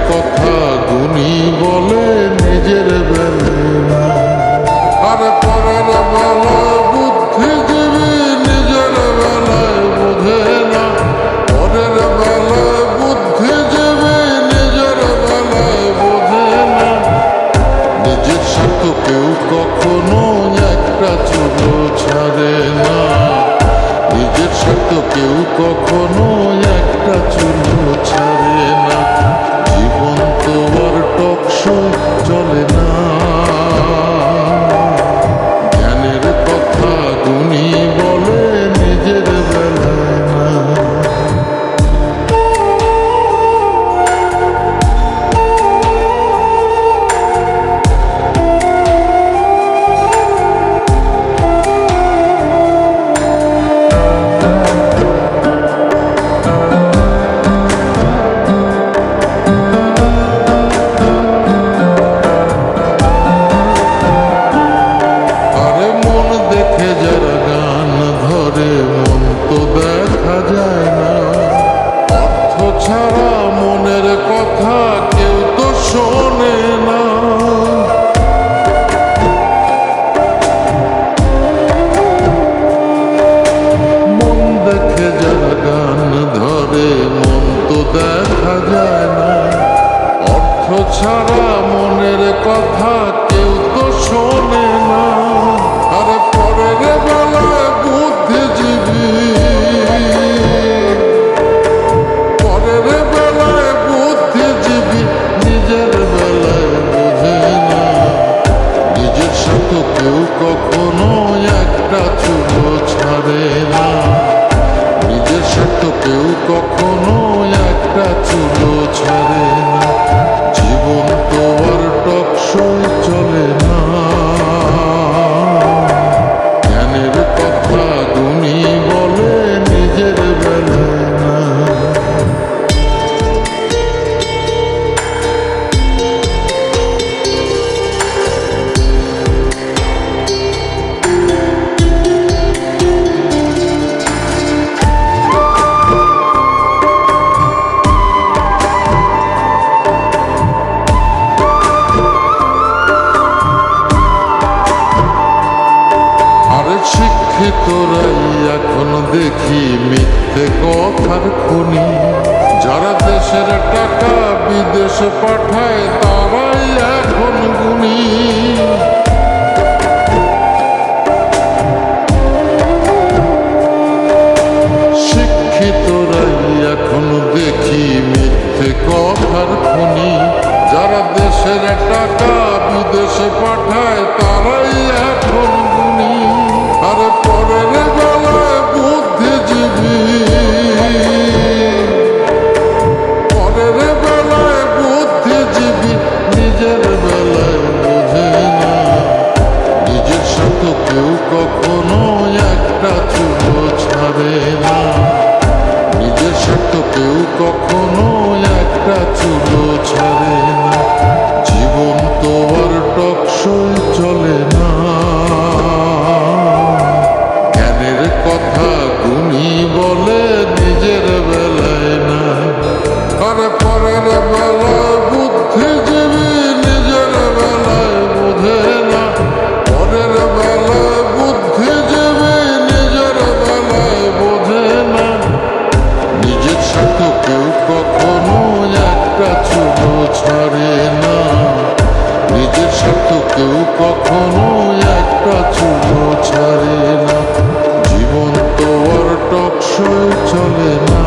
কথা গুণী বলে নিজের বেলা, আর পরের বেলায় বুদ্ধিজীবী নিজের বেলায় বোঝে না। পরের বেলায় বুদ্ধিজীবী নিজের বেলায় বোঝে না। নিজের স্বার্থ কেউ কখনো একটা চুলো ছাড়ে না। নিজের স্বার্থ কেউ কখনো একটা চুলো ছাড়ে না। জীবন তো আর টকশই চলে না। জ্ঞানের কথা গুণী বলে নিজের বেলায় না। ছাড়া মনের কথা কেউ তো শোনে না। মন দেখে যারা গান ধরে মন তো দেখা যায় না। অর্থ ছাড়া মনের কথা কেউ তো শোনে না। আরে পরের বেলায় বুদ্ধিজীবী নিজের বেলায় বোঝে না। নিজের স্বার্থ কেউ কখনো একটা চুলো ছাড়ে না। নিজের স্বার্থ কেউ কখনো একটা চুলো ছাড়ে না। জীবন তো আর টকশই চলে না। জ্ঞানের কথা গুণী বলে নিজের বেলায় না। শিক্ষিতরাই এখন দেখি মিথ্যে কথার খনি। যারা দেশের টাকা বিদেশে পাঠায় তারাই এখন গুণী। শিক্ষিতরাই এখন দেখি মিথ্যে কথার খনি। যারা দেশের টাকা বিদেশে পাঠায় তারাই এখন গুণী। আরে পরের বেলায় বুদ্ধিজীবী পরের বেলায় বুদ্ধিজীবী নিজের বেলায় বোঝে না। নিজের স্বার্থ কেউ কখনো একটা চুলো ছাড়ে না। নিজের স্বার্থ কেউ কখনো একটা চুলো ছাড়ে না। জীবন তো আর টকশই চলে না। কথা গুণী বলে নিজের বেলায় না। আরে পরের বেলায় বুদ্ধিজীবী নিজের বেলায় বোঝে না। পরের বেলায় বুদ্ধিজীবী নিজের বেলায় বোঝে না। নিজের স্বার্থ কেউ কখনো একটা চুলো ছাড়ে না। নিজের স্বার্থ কেউ কখনো একটা চুলো ছাড়ে না। জীবন তো আর টকশই চলে না।